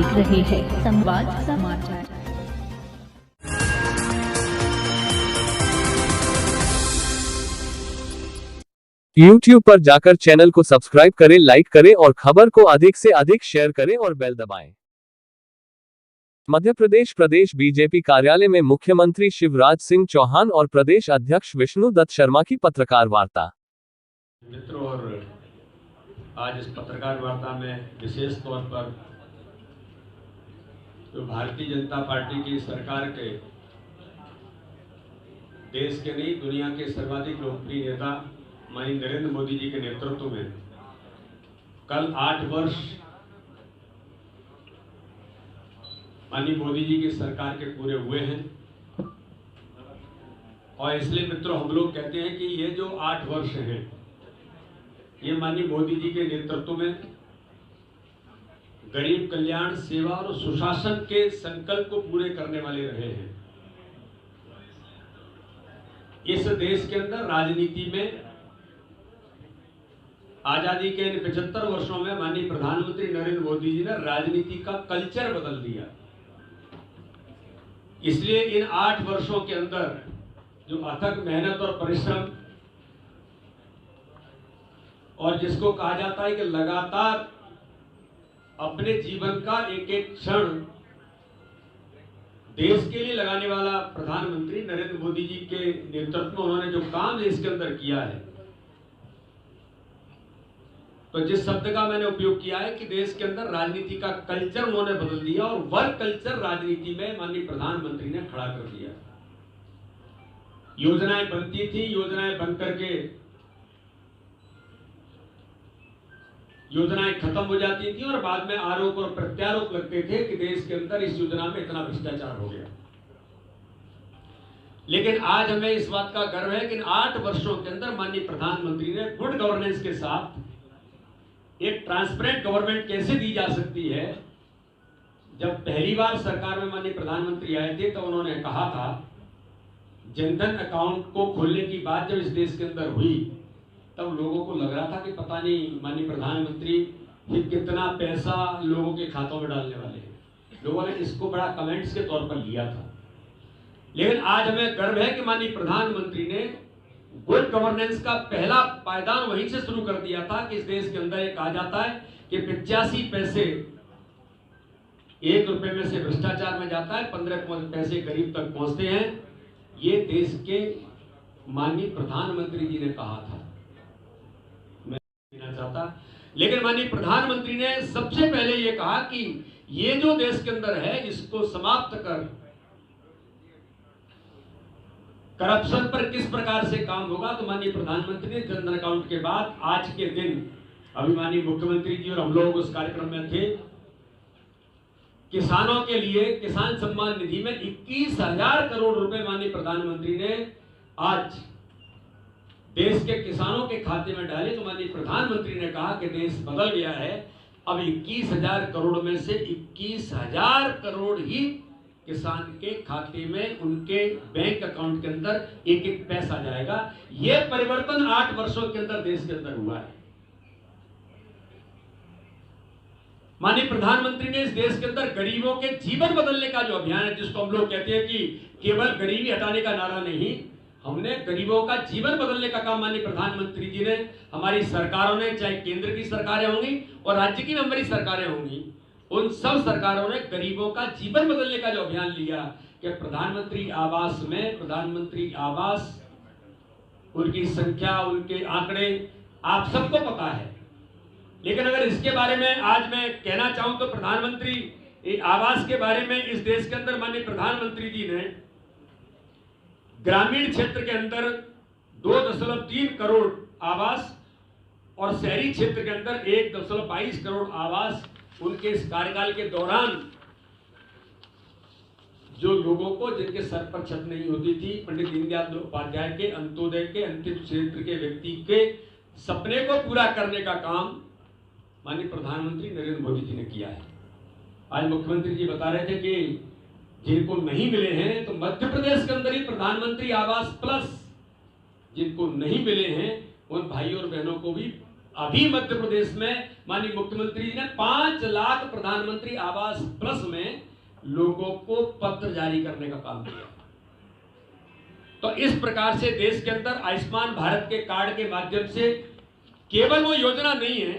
देख रहे हैं संवाद समाचार। YouTube पर जाकर चैनल को सब्सक्राइब करें, लाइक करें और खबर को अधिक से अधिक शेयर करें और बेल दबाएं। मध्य प्रदेश प्रदेश बीजेपी कार्यालय में मुख्यमंत्री शिवराज सिंह चौहान और प्रदेश अध्यक्ष विष्णु दत्त शर्मा की पत्रकार वार्ता। मित्रों, और आज इस पत्रकार वार्ता में विशेष तौर पर जो भारतीय जनता पार्टी की सरकार के देश के नहीं दुनिया के सर्वाधिक लोकप्रिय नेता माननीय नरेंद्र मोदी जी के नेतृत्व में कल 8 वर्ष माननीय मोदी जी की सरकार के पूरे हुए हैं। और इसलिए मित्रों, हम लोग कहते हैं कि ये जो 8 वर्ष हैं ये माननीय मोदी जी के नेतृत्व में गरीब कल्याण, सेवा और सुशासन के संकल्प को पूरे करने वाले रहे हैं। इस देश के अंदर राजनीति में आजादी के इन 75 वर्षों में माननीय प्रधानमंत्री नरेंद्र मोदी जी ने राजनीति का कल्चर बदल दिया। इसलिए इन 8 वर्षों के अंदर जो अथक मेहनत और परिश्रम और जिसको कहा जाता है कि लगातार अपने जीवन का एक एक क्षण देश के लिए लगाने वाला प्रधानमंत्री नरेंद्र मोदी जी के नेतृत्व में उन्होंने जो काम इसके अंदर किया है, तो जिस शब्द का मैंने उपयोग किया है कि देश के अंदर राजनीति का कल्चर उन्होंने बदल दिया और वर्क कल्चर राजनीति में माननीय प्रधानमंत्री ने खड़ा कर दिया। योजनाएं बनती थी, योजनाएं बन करके योजनाएं खत्म हो जाती थी और बाद में आरोप और प्रत्यारोप लगते थे कि देश के अंदर इस योजना में इतना भ्रष्टाचार हो गया। लेकिन आज हमें इस बात का गर्व है कि इन 8 वर्षों के अंदर माननीय प्रधानमंत्री ने गुड गवर्नेंस के साथ एक ट्रांसपेरेंट गवर्नमेंट कैसे दी जा सकती है। जब पहली बार सरकार में माननीय प्रधानमंत्री आए थे तो उन्होंने कहा था, जनधन अकाउंट को खोलने की बात जब इस देश के अंदर हुई तब लोगों को लग रहा था कि पता नहीं माननीय प्रधानमंत्री कितना पैसा लोगों के खातों में डालने वाले हैं। लोगों ने इसको बड़ा कमेंट्स के तौर पर लिया था। लेकिन आज हमें गर्व है कि माननीय प्रधानमंत्री ने गुड गवर्नेंस का पहला पायदान वहीं से शुरू कर दिया था कि इस देश के अंदर एक कहा जाता है कि 85 पैसे 1 रुपए में से भ्रष्टाचार में जाता है, 15 पैसे गरीब तक पहुंचते हैं। ये देश के माननीय प्रधानमंत्री जी ने कहा था, मैं कहना चाहता। लेकिन माननीय प्रधानमंत्री ने सबसे पहले ये कहा कि ये जो देश के अंदर है इसको समाप्त कर करप्शन पर किस प्रकार से काम होगा। तो माननीय प्रधानमंत्री ने जनधन अकाउंट के बाद आज के दिन, अभी माननीय मुख्यमंत्री जी और हम लोग उस कार्यक्रम में थे, किसानों के लिए किसान सम्मान निधि में 21,000 करोड़ रुपए माननीय प्रधानमंत्री ने आज देश के किसानों के खाते में डाले। तो माननीय प्रधानमंत्री ने कहा कि देश बदल गया है। अब 21,000 करोड़ में से 21,000 करोड़ ही किसान के खाते में, उनके बैंक अकाउंट के अंदर एक एक पैसा जाएगा। यह परिवर्तन 8 वर्षों के अंदर देश के अंदर हुआ है। माननीय प्रधानमंत्री ने इस देश के अंदर गरीबों के जीवन बदलने का जो अभियान है, जिसको हम लोग कहते हैं कि केवल गरीबी हटाने का नारा नहीं, हमने गरीबों का जीवन बदलने का काम माननीय प्रधानमंत्री जी ने, हमारी सरकारों ने, चाहे केंद्र की सरकारें होंगी और राज्य की हमारी सरकारें होंगी, उन सब सरकारों ने गरीबों का जीवन बदलने का जो अभियान लिया कि प्रधानमंत्री आवास में, प्रधानमंत्री आवास, उनकी संख्या, उनके आंकड़े आप सबको पता है। लेकिन अगर इसके बारे में आज मैं कहना चाहूं तो प्रधानमंत्री आवास के बारे में इस देश के अंदर माननीय प्रधानमंत्री जी ने ग्रामीण क्षेत्र के अंदर 2.3 करोड़ आवास और शहरी क्षेत्र के अंदर 1.22 करोड़ आवास उनके इस कार्यकाल के दौरान जो लोगों को, जिनके सर पर छत नहीं होती थी, पंडित दीनदयाल उपाध्याय के अंत्योदय के अंतिम क्षेत्र के व्यक्ति के सपने को पूरा करने का काम माननीय प्रधानमंत्री नरेंद्र मोदी जी ने किया है। आज मुख्यमंत्री जी बता रहे थे कि जिनको नहीं मिले हैं, तो मध्य प्रदेश के अंदर ही प्रधानमंत्री आवास प्लस जिनको नहीं मिले हैं उन भाइयों और बहनों को भी अभी मध्य प्रदेश में माननीय मुख्यमंत्री जी ने 5 लाख प्रधानमंत्री आवास प्लस में लोगों को पत्र जारी करने का काम किया। तो इस प्रकार से देश के अंदर आयुष्मान भारत के कार्ड के माध्यम से केवल वो योजना नहीं है,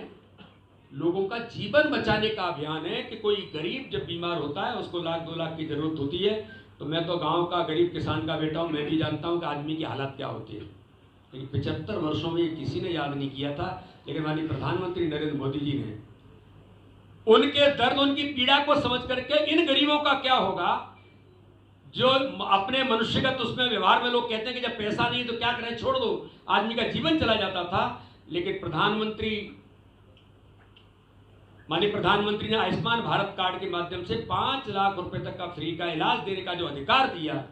लोगों का जीवन बचाने का अभियान है कि कोई गरीब जब बीमार होता है उसको 1-2 लाख की जरूरत होती है, तो मैं तो गांव का गरीब किसान का बेटा हूं, मैं भी जानता हूं कि आदमी की हालत क्या होती है। लेकिन 75 वर्षों में किसी ने याद नहीं किया था, लेकिन माननीय प्रधानमंत्री नरेंद्र मोदी जी ने उनके दर्द, उनकी पीड़ा को समझ करके इन गरीबों का क्या होगा, जो अपने मनुष्यगत उसमें व्यवहार में लोग कहते हैं कि जब पैसा नहीं तो क्या करें, छोड़ दो, आदमी का जीवन चला जाता था। लेकिन माननीय प्रधानमंत्री ने आयुष्मान भारत कार्ड के माध्यम से 5 लाख रुपए तक का फ्री का इलाज देने का जो अधिकार दिया,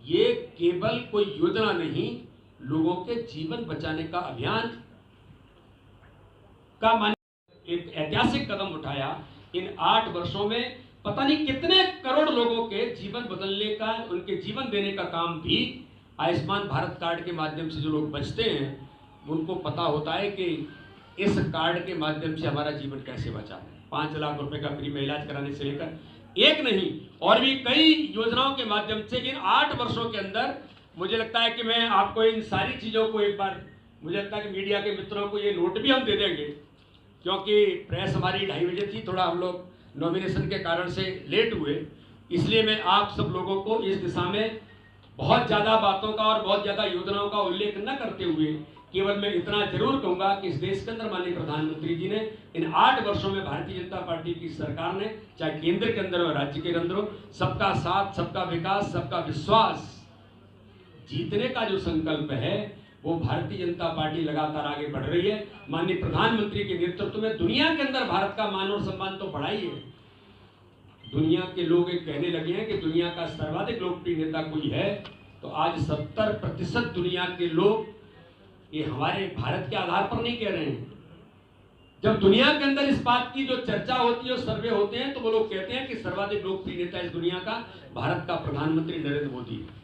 ये केवल कोई योजना नहीं, लोगों के जीवन बचाने का अभियान का एक ऐतिहासिक कदम उठाया। इन 8 वर्षों में पता नहीं कितने करोड़ लोगों के जीवन बदलने का, उनके जीवन देने का काम भी आयुष्मान भारत कार्ड के माध्यम से जो लोग बचते हैं उनको पता होता है कि इस कार्ड के माध्यम से हमारा जीवन कैसे बचा है। 5 लाख रुपए का फ्री में इलाज कराने से लेकर एक नहीं और भी कई योजनाओं के माध्यम से इन 8 वर्षों के अंदर मुझे लगता है कि मैं आपको इन सारी चीज़ों को एक बार, मुझे लगता है कि मीडिया के मित्रों को ये नोट भी हम दे देंगे, क्योंकि प्रेस हमारी 2:30 बजे थी, थोड़ा हम लोग नॉमिनेशन के कारण से लेट हुए, इसलिए मैं आप सब लोगों को इस दिशा में बहुत ज़्यादा बातों का और बहुत ज़्यादा योजनाओं का उल्लेख न करते हुए केवल मैं इतना जरूर कहूंगा कि इस देश के अंदर माननीय प्रधानमंत्री जी ने इन 8 वर्षों में भारतीय जनता पार्टी की सरकार ने, चाहे केंद्र के अंदर हो राज्य के अंदर हो, सबका साथ, सबका विकास, सबका विश्वास जीतने का जो संकल्प है वो भारतीय जनता पार्टी लगातार आगे बढ़ रही है। माननीय प्रधानमंत्री के नेतृत्व में दुनिया के अंदर भारत का मान और सम्मान तो बढ़ा ही है। दुनिया के लोग एक कहने लगे हैं कि दुनिया का सर्वाधिक लोकप्रिय नेता कोई है, तो आज 70% दुनिया के लोग ये हमारे भारत के आधार पर नहीं कह रहे हैं। जब दुनिया के अंदर इस बात की जो चर्चा होती है और सर्वे होते हैं तो वो लोग कहते हैं कि सर्वाधिक लोकप्रिय नेता इस दुनिया का भारत का प्रधानमंत्री नरेंद्र मोदी है।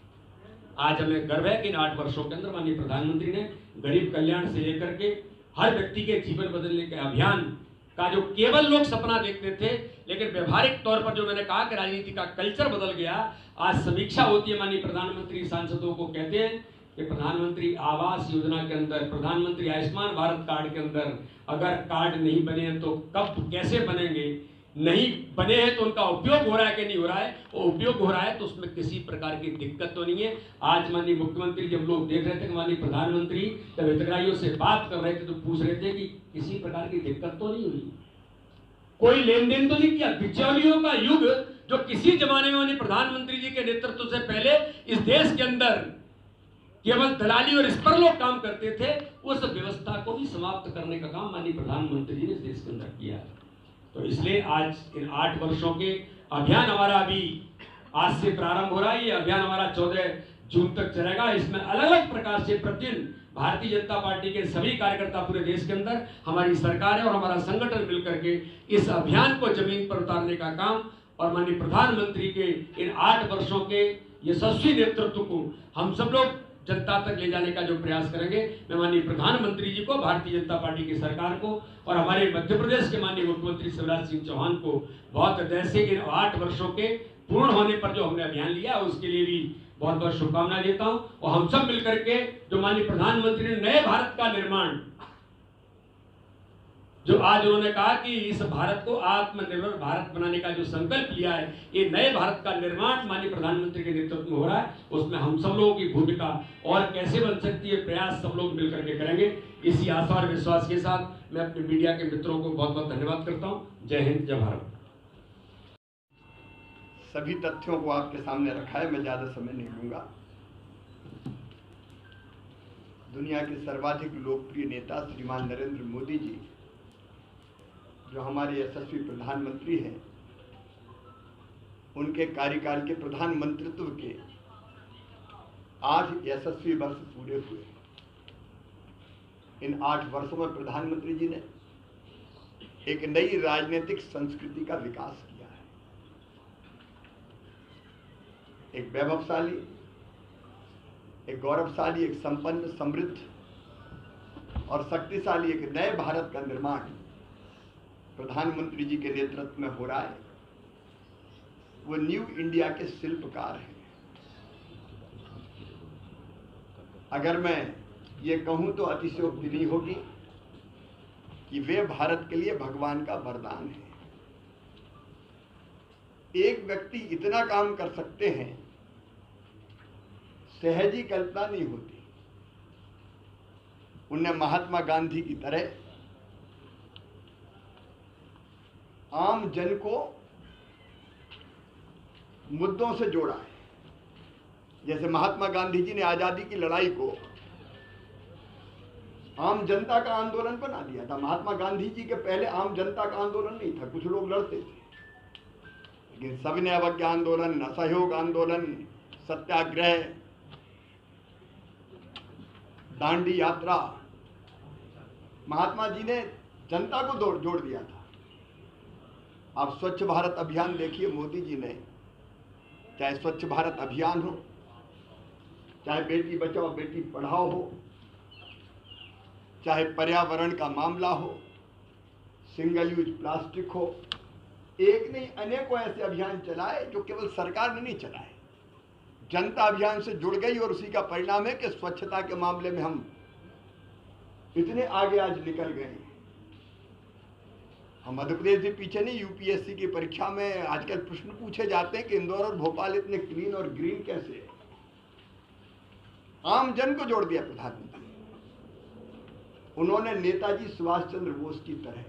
आज हमें गर्व है कि इन 8 वर्षों के अंदर माननीय प्रधानमंत्री ने गरीब कल्याण से लेकर के हर व्यक्ति के जीवन बदलने के अभियान का जो केवल लोग सपना देखते थे, लेकिन व्यवहारिक तौर पर जो मैंने कहा कि राजनीति का कल्चर बदल गया। आज समीक्षा होती है, माननीय प्रधानमंत्री सांसदों को कहते हैं कि प्रधानमंत्री आवास योजना के अंदर, प्रधानमंत्री आयुष्मान भारत कार्ड के अंदर अगर कार्ड नहीं बने हैं तो कब कैसे बनेंगे, नहीं बने हैं तो उनका उपयोग हो रहा है कि नहीं हो रहा है, वो उपयोग हो रहा है तो उसमें किसी प्रकार की दिक्कत तो नहीं है। आज माननीय मुख्यमंत्री जब लोग देख रहे थे कि माननीय प्रधानमंत्री जब हितग्राहियों से बात कर रहे थे तो पूछ रहे थे कि किसी प्रकार की दिक्कत तो नहीं हुई, कोई लेन देन तो नहीं किया। बिचौलियों का युग जो किसी जमाने में माननीय प्रधानमंत्री जी के नेतृत्व से पहले इस देश के अंदर केवल दलाली और इस पर लोग काम करते थे, उस व्यवस्था को भी समाप्त करने का काम माननीय प्रधानमंत्री जी ने इस देश के अंदर किया। तो इसलिए आज इन 8 वर्षों के अभियान हमारा अभी आज से प्रारंभ हो रहा है। ये अभियान हमारा 14 जून तक चलेगा। इसमें अलग अलग प्रकार से प्रतिदिन भारतीय जनता पार्टी के सभी कार्यकर्ता पूरे देश के अंदर, हमारी सरकार है और हमारा संगठन मिलकर के इस अभियान को जमीन पर उतारने का काम और माननीय प्रधानमंत्री के इन 8 वर्षों के यशस्वी नेतृत्व को हम सब लोग जनता तक ले जाने का जो प्रयास करेंगे। मैं माननीय प्रधानमंत्री जी को, भारतीय जनता पार्टी की सरकार को और हमारे मध्य प्रदेश के माननीय मुख्यमंत्री शिवराज सिंह चौहान को बहुत हृदय से इन 8 वर्षों के पूर्ण होने पर जो हमने अभियान लिया उसके लिए भी बहुत बहुत शुभकामनाएं देता हूं। और हम सब मिलकर के जो माननीय प्रधानमंत्री ने नए भारत का निर्माण, जो आज उन्होंने कहा कि इस भारत को आत्मनिर्भर भारत बनाने का जो संकल्प लिया है, ये नए भारत का निर्माण माननीय प्रधानमंत्री के नेतृत्व में हो रहा है। उसमें हम सब लोगों की भूमिका और कैसे बन सकती है, प्रयास सब लोग मिलकर के करेंगे। इसी आशा और विश्वास के साथ मैं अपने मीडिया के मित्रों को बहुत बहुत धन्यवाद करता हूँ। जय हिंद, जय भारत। सभी तथ्यों को आपके सामने रखा है, मैं ज़्यादा समय नहीं लूँगा। दुनिया के सर्वाधिक लोकप्रिय नेता श्रीमान नरेंद्र मोदी जी, जो हमारे यशस्वी प्रधानमंत्री हैं, उनके कार्यकाल के प्रधानमंत्रित्व के आज यशस्वी वर्ष पूरे हुए। इन 8 वर्षों में प्रधानमंत्री जी ने एक नई राजनीतिक संस्कृति का विकास किया है। एक वैभवशाली, एक गौरवशाली, एक संपन्न, समृद्ध और शक्तिशाली एक नए भारत का निर्माण प्रधानमंत्री जी के नेतृत्व में हो रहा है। वो न्यू इंडिया के शिल्पकार हैं। अगर मैं ये कहूं तो अतिशयोक्ति नहीं होगी कि वे भारत के लिए भगवान का वरदान है। एक व्यक्ति इतना काम कर सकते हैं, सहज ही कल्पना नहीं होती। उनने महात्मा गांधी की तरह आम जन को मुद्दों से जोड़ा है। जैसे महात्मा गांधी जी ने आजादी की लड़ाई को आम जनता का आंदोलन बना दिया था। महात्मा गांधी जी के पहले आम जनता का आंदोलन नहीं था, कुछ लोग लड़ते थे, लेकिन सविनय अवज्ञा आंदोलन, असहयोग आंदोलन, सत्याग्रह, दांडी यात्रा, महात्मा जी ने जनता को जोड़ दिया था। आप स्वच्छ भारत अभियान देखिए, मोदी जी ने, चाहे स्वच्छ भारत अभियान हो, चाहे बेटी बचाओ बेटी पढ़ाओ हो, चाहे पर्यावरण का मामला हो, सिंगल यूज प्लास्टिक हो, एक नहीं अनेकों ऐसे अभियान चलाए जो केवल सरकार ने नहीं चलाए, जनता अभियान से जुड़ गई। और उसी का परिणाम है कि स्वच्छता के मामले में हम इतने आगे आज निकल गए। हम मध्य प्रदेश भी पीछे नहीं। यूपीएससी की परीक्षा में आजकल प्रश्न पूछे जाते हैं कि इंदौर और भोपाल इतने क्लीन और ग्रीन कैसे है। आम जन को जोड़ दिया प्रधानमंत्री। उन्होंने नेताजी सुभाष चंद्र बोस की तरह,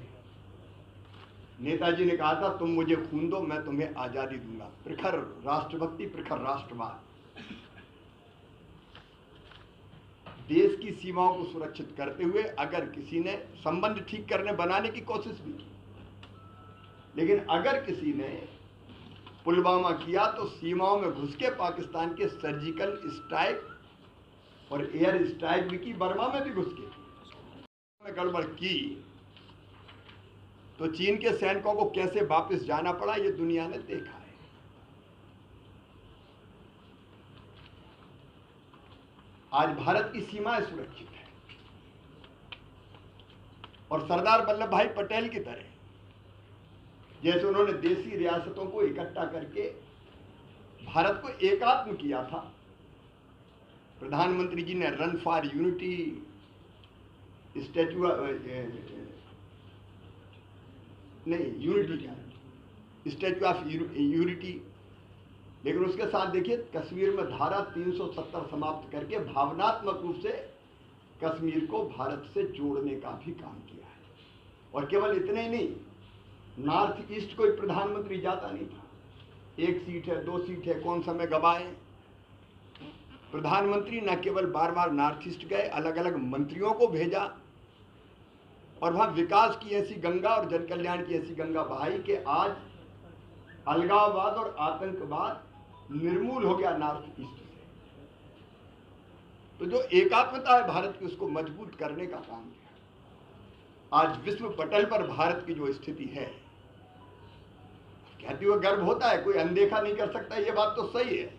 नेताजी ने कहा था तुम मुझे खून दो मैं तुम्हें आजादी दूंगा। प्रखर राष्ट्रभक्ति, प्रखर राष्ट्रवाद, देश की सीमाओं को सुरक्षित करते हुए अगर किसी ने संबंध ठीक करने बनाने की कोशिश भी की, लेकिन अगर किसी ने पुलवामा किया तो सीमाओं में घुस के पाकिस्तान के सर्जिकल स्ट्राइक और एयर स्ट्राइक भी की, बर्मा में भी घुस के गड़बड़ की तो चीन के सैनिकों को कैसे वापस जाना पड़ा ये दुनिया ने देखा है। आज भारत की सीमाएं सुरक्षित है और सरदार वल्लभ भाई पटेल की तरह जैसे उन्होंने देसी रियासतों को इकट्ठा करके भारत को एकात्म किया था। प्रधानमंत्री जी ने run for unity, statue statue of unity, लेकिन उसके साथ देखिए कश्मीर में धारा 370 समाप्त करके भावनात्मक रूप से कश्मीर को भारत से जोड़ने का भी काम किया है। और केवल इतने ही नहीं, नॉर्थ ईस्ट कोई प्रधानमंत्री जाता नहीं था। 1 सीट है, 2 सीट है, कौन सा में गवाए। प्रधानमंत्री न केवल बार बार नॉर्थ ईस्ट गए, अलग अलग मंत्रियों को भेजा और वहां विकास की ऐसी गंगा और जन कल्याण की ऐसी गंगा बहाई कि आज अलगाववाद और आतंकवाद निर्मूल हो गया नॉर्थ ईस्ट से। तो जो एकात्मता है भारत की, उसको मजबूत करने का काम किया। आज विश्व पटल पर भारत की जो स्थिति है, कहते हुए गर्व होता है, कोई अनदेखा नहीं कर सकता, ये बात तो सही है।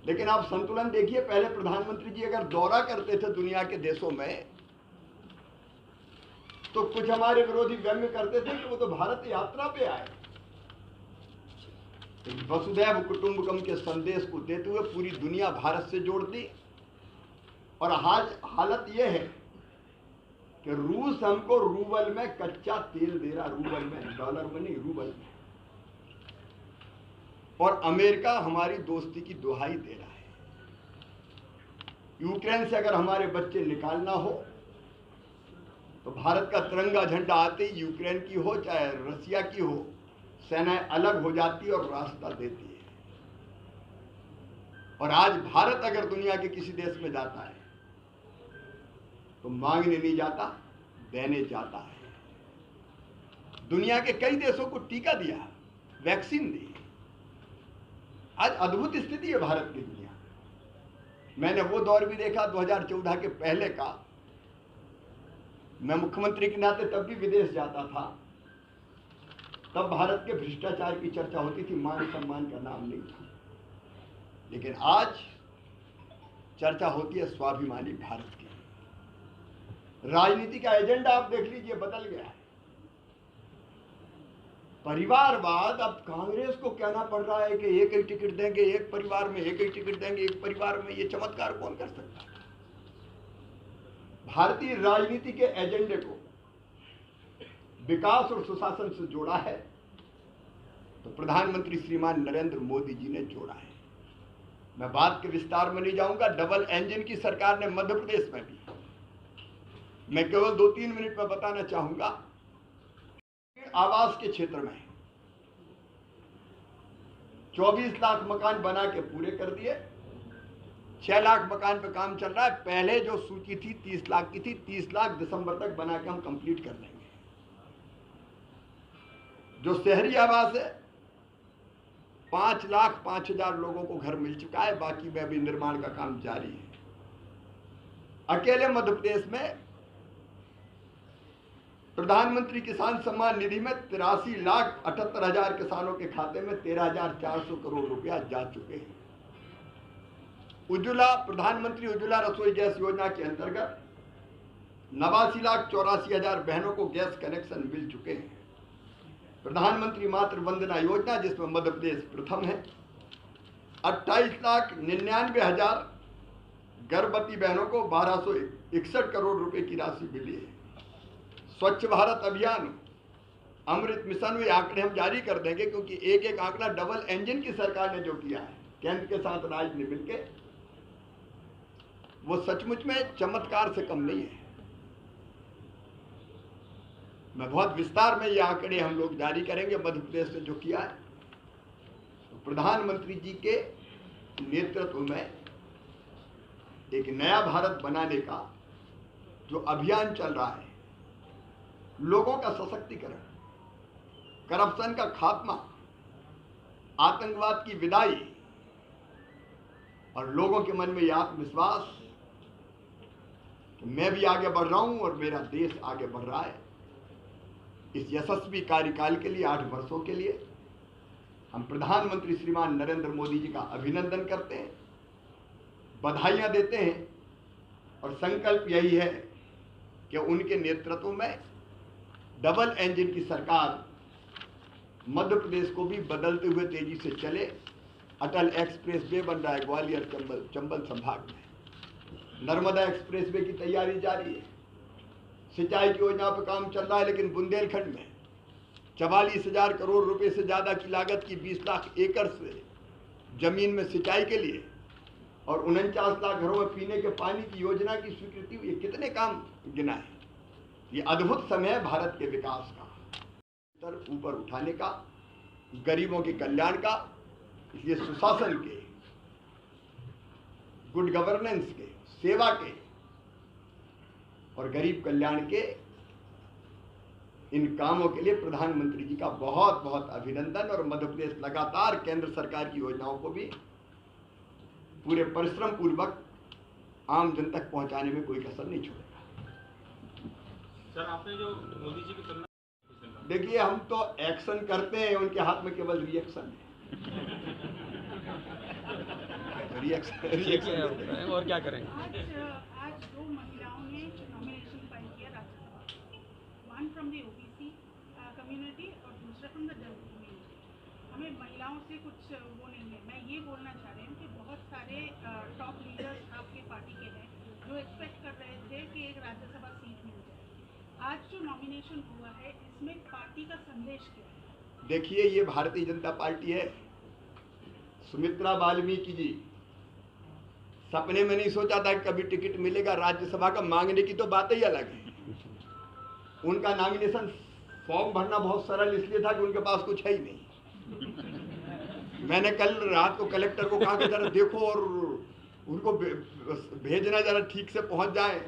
लेकिन आप संतुलन देखिए, पहले प्रधानमंत्री जी अगर दौरा करते थे दुनिया के देशों में तो कुछ हमारे विरोधी व्यंग्य करते थे कि वो तो भारत यात्रा पे आए। वसुधैव कुटुंबकम के संदेश को देते हुए पूरी दुनिया भारत से जोड़ दी। और आज हालत यह है कि रूस हमको रूबल में कच्चा तेल दे रहा, रूबल में, डॉलर में नहीं, रूबल में। और अमेरिका हमारी दोस्ती की दुहाई दे रहा है। यूक्रेन से अगर हमारे बच्चे निकालना हो तो भारत का तिरंगा झंडा आते ही यूक्रेन की हो चाहे रसिया की हो, सेनाएं अलग हो जाती और रास्ता देती है। और आज भारत अगर दुनिया के किसी देश में जाता है तो मांगने नहीं जाता, देने जाता है। दुनिया के कई देशों को टीका दिया, वैक्सीन दी। आज अद्भुत स्थिति है भारत की दुनिया। मैंने वो दौर भी देखा 2014 के पहले का। मैं मुख्यमंत्री के नाते तब भी विदेश जाता था, तब भारत के भ्रष्टाचार की चर्चा होती थी, मान सम्मान का नाम नहीं था। लेकिन आज चर्चा होती है स्वाभिमानी भारत की। राजनीति का एजेंडा आप देख लीजिए बदल गया है। परिवारवाद अब कांग्रेस को कहना पड़ रहा है कि एक ही टिकट देंगे, एक परिवार में एक ही टिकट देंगे, एक परिवार में। ये चमत्कार कौन कर सकता है? भारतीय राजनीति के एजेंडे को विकास और सुशासन से जोड़ा है तो प्रधानमंत्री श्रीमान नरेंद्र मोदी जी ने जोड़ा है। मैं बात के विस्तार में नहीं जाऊंगा। डबल इंजन की सरकार ने मध्य प्रदेश में भी, मैं केवल 2-3 मिनट में बताना चाहूंगा। आवास के क्षेत्र में 24 लाख मकान बना के पूरे कर दिए। 6 लाख मकान पे काम चल रहा है। पहले जो सूची थी 30 लाख की थी, 30 लाख दिसंबर तक बना के हम कंप्लीट कर लेंगे। जो शहरी आवास है 5,05,000 लोगों को घर मिल चुका है। बाकी में अभी निर्माण का काम जारी है। अकेले मध्य प्रदेश में प्रधानमंत्री किसान सम्मान निधि में 83,78,000 किसानों के खाते में 13,400 करोड़ रुपया जा चुके हैं। उज्ज्वला, प्रधानमंत्री उज्ज्वला रसोई गैस योजना के अंतर्गत 89,84,000 बहनों को गैस कनेक्शन मिल चुके हैं। प्रधानमंत्री मातृ वंदना योजना, जिसमें मध्य प्रदेश प्रथम है, 28,99,000 गर्भवती बहनों को 1,261 करोड़ रुपए की राशि मिली है। स्वच्छ भारत अभियान, अमृत मिशन में आंकड़े हम जारी कर देंगे, क्योंकि एक एक आंकड़ा डबल इंजन की सरकार ने जो किया है केंद्र के साथ राज्य ने मिलकर, वो सचमुच में चमत्कार से कम नहीं है। मैं बहुत विस्तार में ये आंकड़े हम लोग जारी करेंगे मध्य प्रदेश ने जो किया है। तो प्रधानमंत्री जी के नेतृत्व में एक नया भारत बनाने का जो अभियान चल रहा है, लोगों का सशक्तिकरण, करप्शन का खात्मा, आतंकवाद की विदाई और लोगों के मन में यह आत्मविश्वास कि मैं भी आगे बढ़ रहा हूं और मेरा देश आगे बढ़ रहा है। इस यशस्वी कार्यकाल के लिए 8 वर्षों के लिए हम प्रधानमंत्री श्रीमान नरेंद्र मोदी जी का अभिनंदन करते हैं, बधाइयां देते हैं और संकल्प यही है कि उनके नेतृत्व में डबल इंजन की सरकार मध्य प्रदेश को भी बदलते हुए तेजी से चले। अटल एक्सप्रेस वे बन रहा है ग्वालियर चंबल संभाग में, नर्मदा एक्सप्रेस वे की तैयारी जारी है, सिंचाई की योजना पर काम चल रहा है। लेकिन बुंदेलखंड में 44,000 करोड़ रुपए से ज़्यादा की लागत की 20 लाख एकड़ से जमीन में सिंचाई के लिए और 49 लाख घरों में पीने के पानी की योजना की स्वीकृति हुई। कितने काम गिना है। ये अद्भुत समय है भारत के विकास का, स्तर ऊपर उठाने का, गरीबों के कल्याण का। इसलिए सुशासन के, गुड गवर्नेंस के, सेवा के और गरीब कल्याण के इन कामों के लिए प्रधानमंत्री जी का बहुत बहुत अभिनंदन। और मध्य प्रदेश लगातार केंद्र सरकार की योजनाओं को भी पूरे परिश्रम पूर्वक आम जन तक पहुंचाने में कोई कसर नहीं छोड़ेगा। सर, आपने जो मोदी जी की तुलना, देखिए, हम तो एक्शन करते हैं, उनके हाथ में केवल रिएक्शन है। रिएक्शन और क्या करेंगे? आज 2 महिलाओं ने नॉमिनेशन फाइल किया Rajya Sabha, one from the OBC community और दूसरा फ्रॉम द दलित कम्युनिटी। हमें महिलाओं से कुछ वो नहीं है। मैं ये बोलना चाह रही हूँ कि बहुत सारे टॉप लीडर्स आपके पार्टी के हैं जो एक्सपेक्ट कर रहे थे कि एक राज्यसभा सीट मिल जाए। आज जो नॉमिनेशन हुआ है, इसमें पार्टी का संदेश क्या है? देखिए, ये भारतीय जनता पार्टी है। सुमित्रा वाल्मीकि जी सपने में नहीं सोचा था कि कभी टिकट मिलेगा राज्यसभा का। मांगने की तो बात ही अलग है। उनका नॉमिनेशन फॉर्म भरना बहुत सरल इसलिए था कि उनके पास कुछ है ही नहीं। मैंने कल रात को कलेक्टर को कहा कि जरा देखो और उनको भेजना जरा ठीक से पहुंच जाए।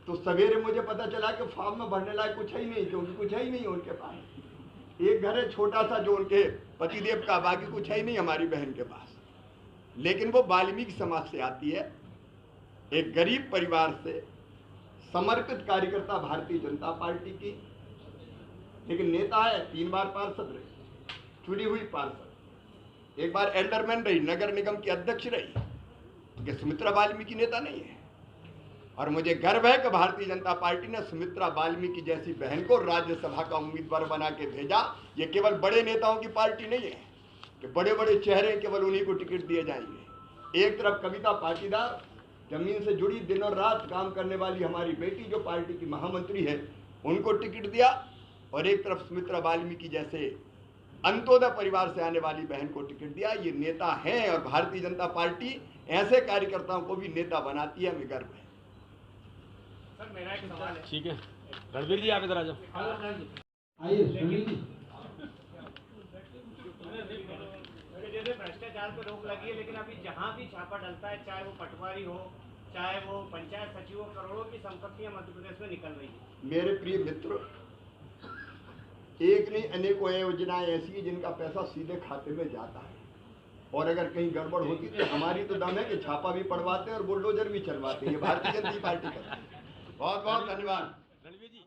तो सवेरे मुझे पता चला कि फॉर्म में भरने लायक कुछ है ही नहीं, क्योंकि कुछ है ही नहीं उनके पास। एक घर है छोटा सा जो उनके पतिदेव का, बाकी कुछ है ही नहीं हमारी बहन के पास। लेकिन वो वाल्मीकि समाज से आती है, एक गरीब परिवार से, समर्पित कार्यकर्ता भारतीय जनता पार्टी की, लेकिन नेता है। 3 बार पार्षद रही, चुनी हुई पार्षद, एक बार एल्डरमैन रही, नगर निगम की अध्यक्ष रही। तो क्या सुमित्रा वाल्मीकि नेता नहीं है? और मुझे गर्व है कि भारतीय जनता पार्टी ने सुमित्रा वाल्मीकि जैसी बहन को राज्यसभा का उम्मीदवार बना के भेजा। ये केवल बड़े नेताओं की पार्टी नहीं है कि बड़े बड़े चेहरे केवल उन्हीं को टिकट दिए जाएंगे। एक तरफ कविता पाटीदार, जमीन से जुड़ी दिन और रात काम करने वाली हमारी बेटी जो पार्टी की महामंत्री है, उनको टिकट दिया, और एक तरफ सुमित्रा वाल्मीकि जैसे अंत्योदय परिवार से आने वाली बहन को टिकट दिया। ये नेता हैं, और भारतीय जनता पार्टी ऐसे कार्यकर्ताओं को भी नेता बनाती है। हमें गर्व है। सर मेरा एक सवाल है। ठीक है, रणवीर जी आप इधर आ जाओ। आइए रणवीर जी। जैसे भ्रष्टाचार पर रोक लगी है, लेकिन अभी जहाँ भी छापा डलता है, चाहे वो पटवारी हो, चाहे वो पंचायत सचिव हो, करोड़ों की संपत्तियां मध्य प्रदेश में निकल रही है। मेरे प्रिय मित्र, एक नहीं अनेकों योजनाएं ऐसी है जिनका पैसा सीधे खाते में जाता है, और अगर कहीं गड़बड़ होती तो हमारी तो दम है कि छापा भी पड़वाते हैं और बुलडोजर भी चलवाते हैं। ये भारतीय जनता पार्टी करती है। बहुत बहुत धन्यवाद। रणवीर जी